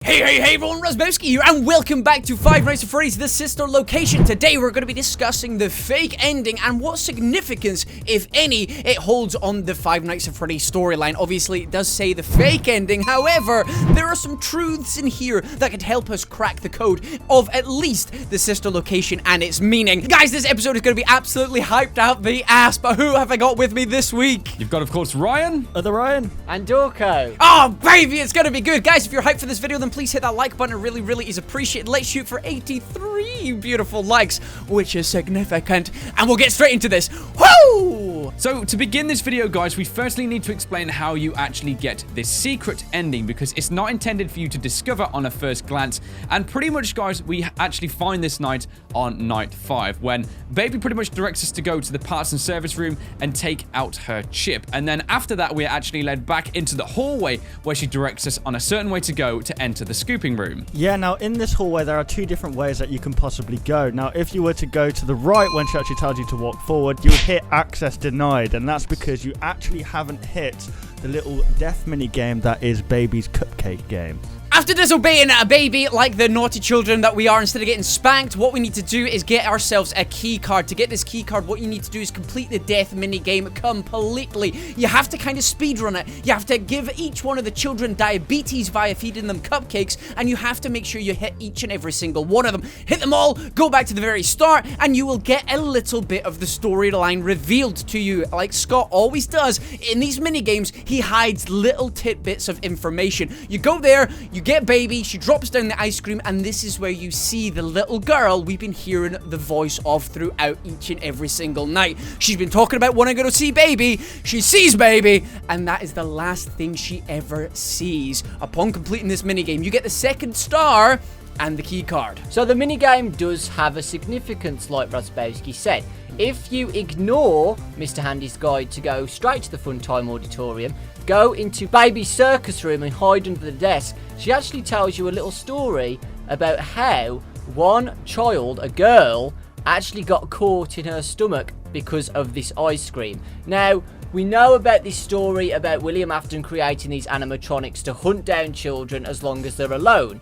Hey everyone, Razzbowski here, and welcome back to Five Nights at Freddy's, the Sister Location. Today we're going to be discussing the fake ending and what significance, if any, it holds on the Five Nights at Freddy's storyline. Obviously, it does say the fake ending, however, there are some truths in here that could help us crack the code of at least the Sister Location and its meaning. Guys, this episode is going to be absolutely hyped out the ass, but who have I got with me this week? You've got, of course, Ryan. Other Ryan. And Dorco. Oh, baby, it's going to be good. Guys, if you're hyped for this video, then please hit that like button. It really is appreciated. Let's shoot for 83 beautiful likes, which is significant. And we'll get straight into this. Woo! So, to begin this video, guys, we firstly need to explain how you actually get this secret ending, because it's not intended for you to discover on a first glance. And pretty much, guys, we actually find this night on night 5, when Baby pretty much directs us to go to the parts and service room and take out her chip. And then after that, we're actually led back into the hallway where she directs us on a certain way to go to enter the scooping room. Yeah, now in this hallway there are two different ways that you can possibly go. Now if you were to go to the right when she actually tells you to walk forward, you would hit access denied, and that's because you actually haven't hit the little death mini game that is Baby's cupcake game. After disobeying a baby like the naughty children that we are, instead of getting spanked, what we need to do is get ourselves a key card. To get this key card, what you need to do is complete the death mini game completely. You have to kind of speedrun it. You have to give each one of the children diabetes via feeding them cupcakes, and you have to make sure you hit each and every single one of them. Hit them all, go back to the very start, and you will get a little bit of the storyline revealed to you. Like Scott always does in these mini games, he hides little tidbits of information. You go there, you get Baby, she drops down the ice cream, and this is where you see the little girl we've been hearing the voice of throughout each and every single night. She's been talking about wanting to go see Baby, she sees Baby, and that is the last thing she ever sees. Upon completing this minigame, you get the second star and the key card. So the minigame does have a significance, like Razzbowski said. If you ignore Mr. Handy's guide to go straight to the Funtime Auditorium, go into Baby's circus room and hide under the desk, she actually tells you a little story about how one child, a girl, actually got caught in her stomach because of this ice cream. Now, we know about this story about William Afton creating these animatronics to hunt down children as long as they're alone.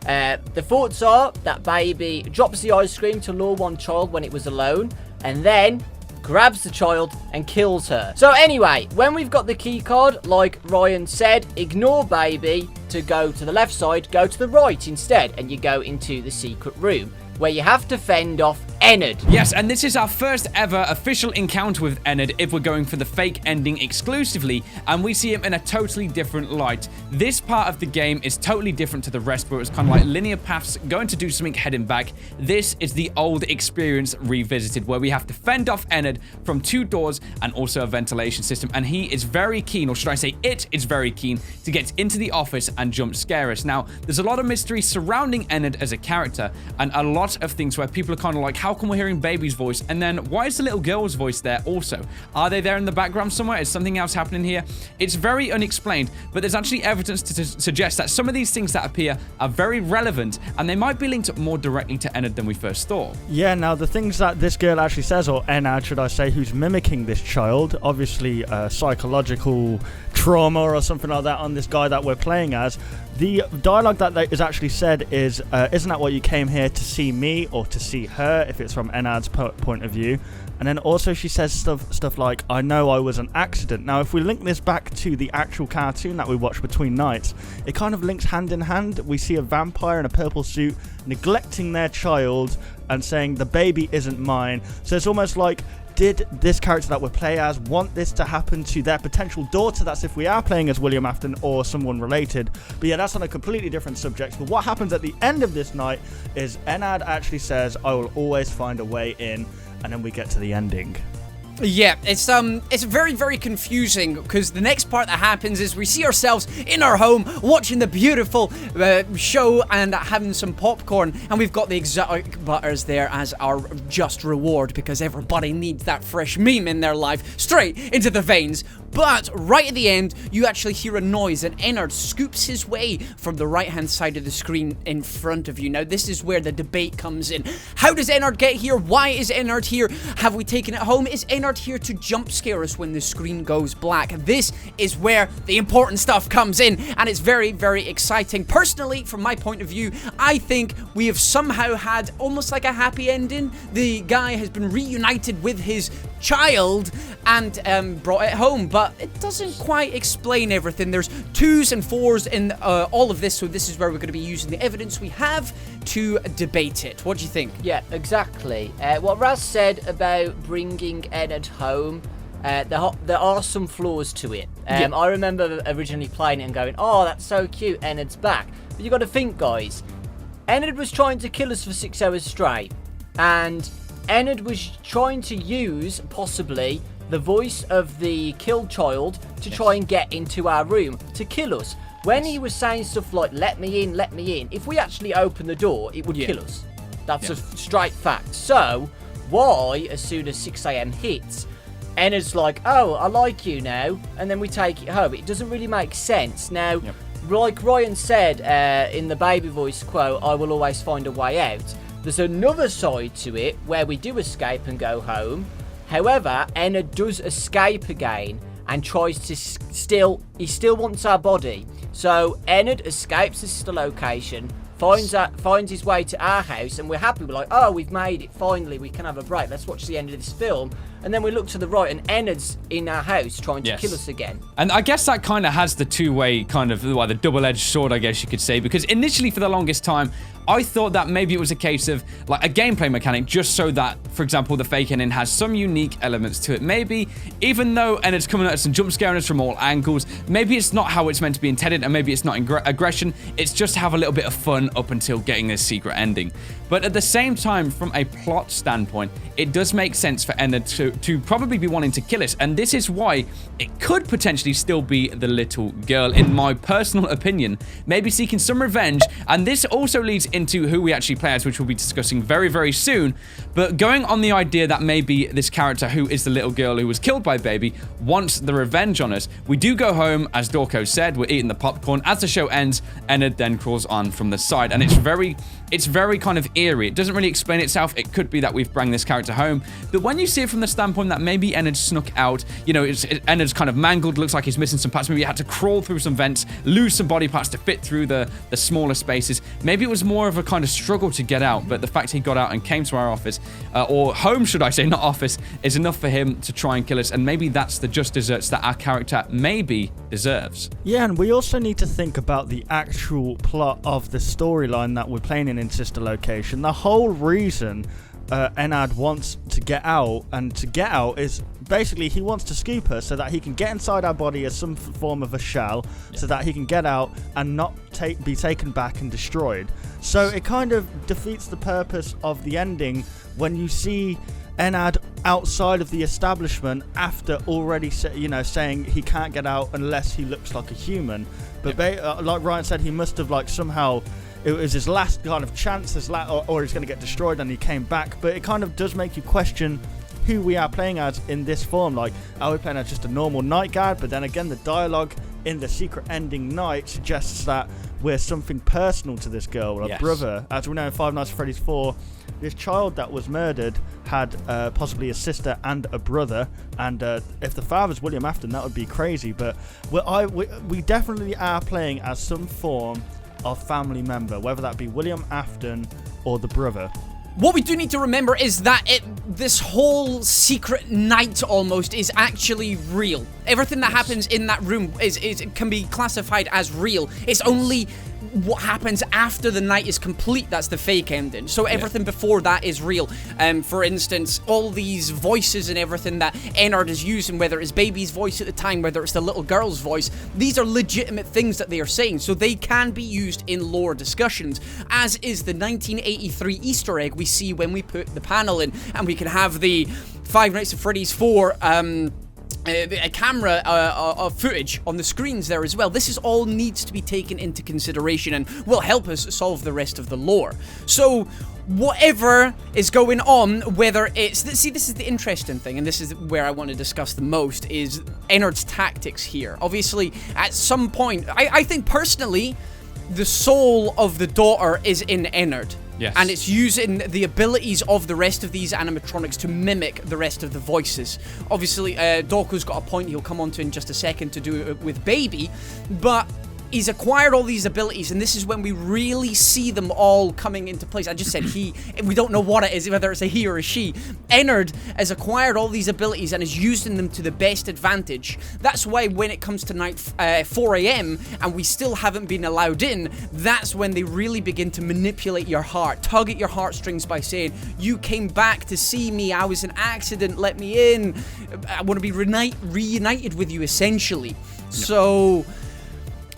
The thoughts are that Baby drops the ice cream to lure one child when it was alone, and then grabs the child and kills her. So anyway, when we've got the key card, like Ryan said, ignore Baby to go to the left side, go to the right instead, and you go into the secret room, where you have to fend off Ennard. Yes, and this is our first ever official encounter with Ennard if we're going for the fake ending exclusively, and we see him in a totally different light. This part of the game is totally different to the rest, where it's kind of like linear paths, going to do something, heading back. This is the old experience revisited, where we have to fend off Ennard from 2 doors and also a ventilation system, and he is very keen, or should I say it is very keen, to get into the office and jump scare us. Now, there's a lot of mystery surrounding Ennard as a character, and a lot of things where people are kind of like, how come we're hearing Baby's voice? And then why is the little girl's voice there also? Are they there in the background somewhere? Is something else happening here? It's very unexplained, but there's actually evidence to suggest that some of these things that appear are very relevant, and they might be linked more directly to Ennard than we first thought. Yeah, now the things that this girl actually says, or Ennard should I say, who's mimicking this child, obviously psychological trauma or something like that on this guy that we're playing as. The dialogue that is actually said is, isn't that what you came here to see me, or to see her, if it's from Ennard's point of view. And then also she says stuff like, I know I was an accident. Now, if we link this back to the actual cartoon that we watched between nights, it kind of links hand in hand. We see a vampire in a purple suit neglecting their child and saying, the baby isn't mine. So it's almost like, did this character that we're playing as want this to happen to their potential daughter? That's if we are playing as William Afton or someone related. But yeah, that's on a completely different subject. But what happens at the end of this night is Ennard actually says, I will always find a way in. And then we get to the ending. Yeah, it's very confusing, because the next part that happens is we see ourselves in our home watching the beautiful show and having some popcorn, and we've got the exotic butters there as our just reward, because everybody needs that fresh meme in their life straight into the veins. But right at the end, you actually hear a noise, and Ennard scoops his way from the right-hand side of the screen in front of you. Now, this is where the debate comes in. How does Ennard get here? Why is Ennard here? Have we taken it home? Is Ennard here to jump scare us when the screen goes black? This is where the important stuff comes in, and it's very, very exciting. Personally, from my point of view, I think we have somehow had almost like a happy ending. The guy has been reunited with his child and brought it home, but it doesn't quite explain everything. There's 2s and 4s in all of this, so this is where we're going to be using the evidence we have to debate it. What do you think? Yeah, exactly. What Raz said about bringing Ennard home, there are some flaws to it. I remember originally playing it and going, oh, that's so cute, Ennard's back. But you got to think, guys, Ennard was trying to kill us for 6 hours straight, and Ennard was trying to use, possibly, the voice of the killed child to try and get into our room to kill us. When he was saying stuff like, let me in, if we actually opened the door, it would kill us. That's a straight fact. So, why, as soon as 6 a.m. hits, Ennard's like, oh, I like you now, and then we take it home? It doesn't really make sense. Now, like Ryan said in the baby voice quote, I will always find a way out. There's another side to it where we do escape and go home. However, Ennard does escape again and tries to he still wants our body. So Ennard escapes the sister location, finds his way to our house, and we're happy. We're like, oh, we've made it. Finally, we can have a break. Let's watch the end of this film. And then we look to the right, and Ennard's in our house trying to kill us again. And I guess that kind of has the two-way kind of, well, the double-edged sword, I guess you could say, because initially for the longest time, I thought that maybe it was a case of like a gameplay mechanic, just so that, for example, the fake ending has some unique elements to it. Maybe, even though Ennard's coming at us and jump scaring us from all angles, maybe it's not how it's meant to be intended, and maybe it's not aggression, it's just to have a little bit of fun up until getting this secret ending. But at the same time, from a plot standpoint, it does make sense for Ennard to probably be wanting to kill us, and this is why it could potentially still be the little girl, in my personal opinion, maybe seeking some revenge. And this also leads into who we actually play as, which we'll be discussing very, very soon. But going on the idea that maybe this character, who is the little girl who was killed by Baby, wants the revenge on us, we do go home, as Dorco said, we're eating the popcorn. As the show ends, Ennard then crawls on from the side, and it's very kind of eerie. It doesn't really explain itself. It could be that we've brought this character home, but when you see it from the standpoint that maybe Ennard snuck out, you know, Ennard's kind of mangled, looks like he's missing some parts, maybe he had to crawl through some vents, lose some body parts to fit through the smaller spaces. Maybe it was more of a kind of struggle to get out, but the fact he got out and came to our office, or home should I say, not office, is enough for him to try and kill us, and maybe that's the just desserts that our character maybe deserves. Yeah, and we also need to think about the actual plot of the storyline that we're playing in Sister Location. The whole reason Ennard wants to get out, and to get out is basically he wants to scoop her so that he can get inside our body as some form of a shell, so that he can get out and not be taken back and destroyed. So it kind of defeats the purpose of the ending when you see Ennard outside of the establishment after already saying he can't get out unless he looks like a human. But like Ryan said, he must have like somehow, it was his last kind of chance, or he's going to get destroyed, and he came back. But it kind of does make you question who we are playing as in this form. Like, are we playing as just a normal night guard? But then again, the dialogue in the secret ending night suggests that we're something personal to this girl, a brother. As we know in Five Nights at Freddy's 4, this child that was murdered had possibly a sister and a brother, and if the father's William Afton, that would be crazy. But we definitely are playing as some form of family member, whether that be William Afton or the brother. What we do need to remember is that this whole secret night almost is actually real. Everything that happens in that room can be classified as real. It's only what happens after the night is complete that's the fake ending. So everything before that is real. For instance, all these voices and everything that Ennard is using, whether it's Baby's voice at the time, whether it's the little girl's voice, these are legitimate things that they are saying, so they can be used in lore discussions, as is the 1983 Easter egg we see when we put the panel in, and we can have the Five Nights at Freddy's 4 camera footage on the screens there as well. This is all needs to be taken into consideration and will help us solve the rest of the lore. So whatever is going on, whether it's... See, this is the interesting thing, and this is where I want to discuss the most, is Ennard's tactics here. Obviously, at some point, I think personally, the soul of the daughter is in Ennard. Yes. And it's using the abilities of the rest of these animatronics to mimic the rest of the voices. Obviously, Dorko's got a point he'll come on to in just a second to do it with Baby, but he's acquired all these abilities, and this is when we really see them all coming into place. I just said he. We don't know what it is, whether it's a he or a she. Ennard has acquired all these abilities and is using them to the best advantage. That's why when it comes to night 4 a.m. and we still haven't been allowed in, that's when they really begin to manipulate your heart, tug at your heartstrings by saying, you came back to see me, I was an accident, let me in, I want to be reunited with you, essentially. So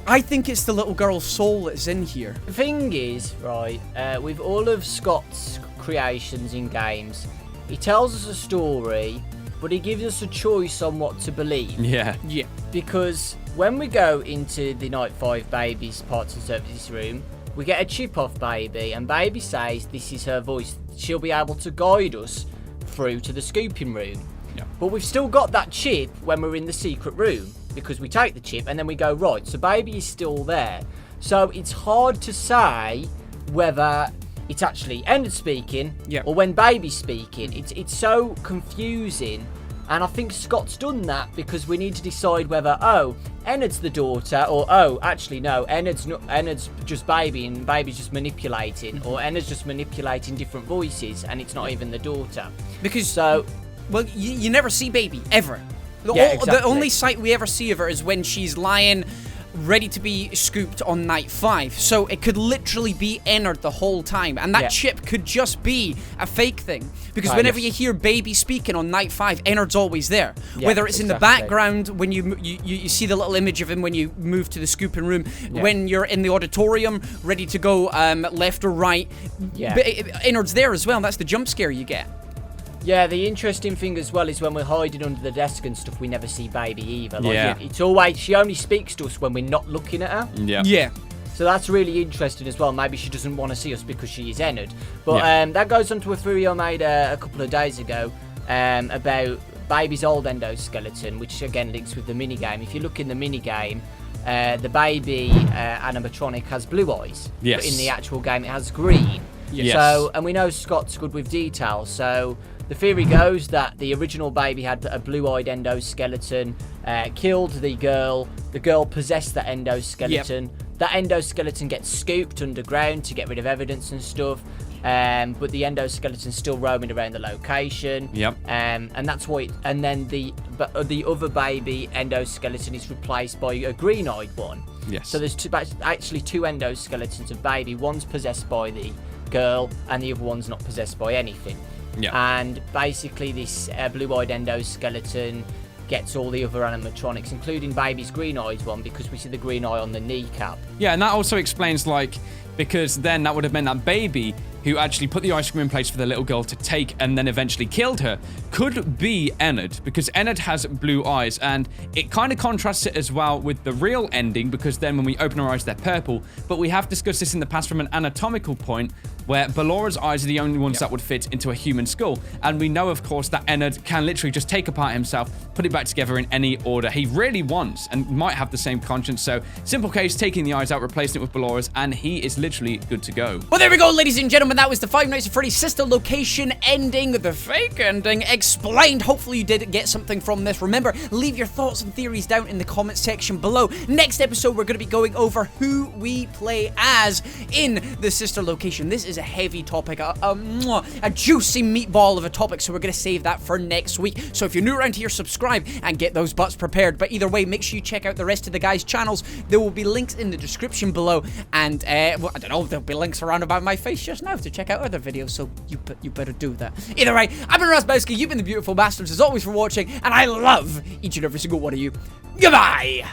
I think it's the little girl's soul that's in here. The thing is, right, with all of Scott's creations in games, he tells us a story, but he gives us a choice on what to believe. Yeah. Yeah. Because when we go into the Night 5 Baby's parts and services room, we get a chip off Baby, and Baby says this is her voice. She'll be able to guide us through to the scooping room. Yeah. But we've still got that chip when we're in the secret room, because we take the chip and then we go, right, so Baby is still there. So it's hard to say whether it's actually Ennard speaking or when Baby's speaking. It's so confusing, and I think Scott's done that because we need to decide whether, oh, Ennard's the daughter, or oh, actually no, Ennard's just Baby and Baby's just manipulating, or Ennard's just manipulating different voices and it's not even the daughter. Because, so, well, you never see Baby, ever. Exactly. The only sight we ever see of her is when she's lying ready to be scooped on night 5. So it could literally be Ennard the whole time. And that chip could just be a fake thing. Because whenever you hear Baby speaking on night 5, Ennard's always there. Yeah, Whether it's in the background when you see the little image of him when you move to the scooping room, when you're in the auditorium ready to go left or right, Ennard's there as well. That's the jump scare you get. Yeah, the interesting thing as well is when we're hiding under the desk and stuff, we never see Baby either. Like, it's always, she only speaks to us when we're not looking at her. Yeah. So that's really interesting as well. Maybe she doesn't want to see us because she is Ennard. But that goes on to a theory I made a couple of days ago about Baby's old endoskeleton, which again links with the minigame. If you look in the minigame, the Baby animatronic has blue eyes. Yes. But in the actual game, it has green. Yes. So, and we know Scott's good with details, so the theory goes that the original Baby had a blue-eyed endoskeleton, killed the girl possessed that endoskeleton. That endoskeleton gets scooped underground to get rid of evidence and stuff, but the endoskeleton's still roaming around the location. And that's why, and then the other Baby endoskeleton is replaced by a green-eyed one. Yes. So there's actually two endoskeletons of Baby. One's possessed by the girl, and the other one's not possessed by anything. And basically this blue-eyed endoskeleton gets all the other animatronics, including Baby's green-eyed one, because we see the green eye on the kneecap. Yeah, and that also explains, like, because then that would have meant that Baby, who actually put the ice cream in place for the little girl to take and then eventually killed her, could be Ennard, because Ennard has blue eyes, and it kind of contrasts it as well with the real ending, because then when we open our eyes, they're purple. But we have discussed this in the past from an anatomical point, where Ballorina's eyes are the only ones that would fit into a human skull. And we know, of course, that Ennard can literally just take apart himself, put it back together in any order he really wants, and might have the same conscience. So, simple case, taking the eyes out, replacing it with Ballorina's, and he is literally good to go. Well, there we go, ladies and gentlemen. That was the Five Nights at Freddy's Sister Location ending, the fake ending, explained. Hopefully you did get something from this. Remember, leave your thoughts and theories down in the comment section below. Next episode, we're going to be going over who we play as in the Sister Location. This is a heavy topic, a juicy meatball of a topic, so we're going to save that for next week. So if you're new around here, subscribe and get those butts prepared. But either way, make sure you check out the rest of the guys' channels. There will be links in the description below, and well, I don't know, there'll be links around about my face just now to check out other videos, so you better do that. Either way, I've been Razzbowski, you've been the beautiful bastards as always for watching, and I love each and every single one of you. Goodbye!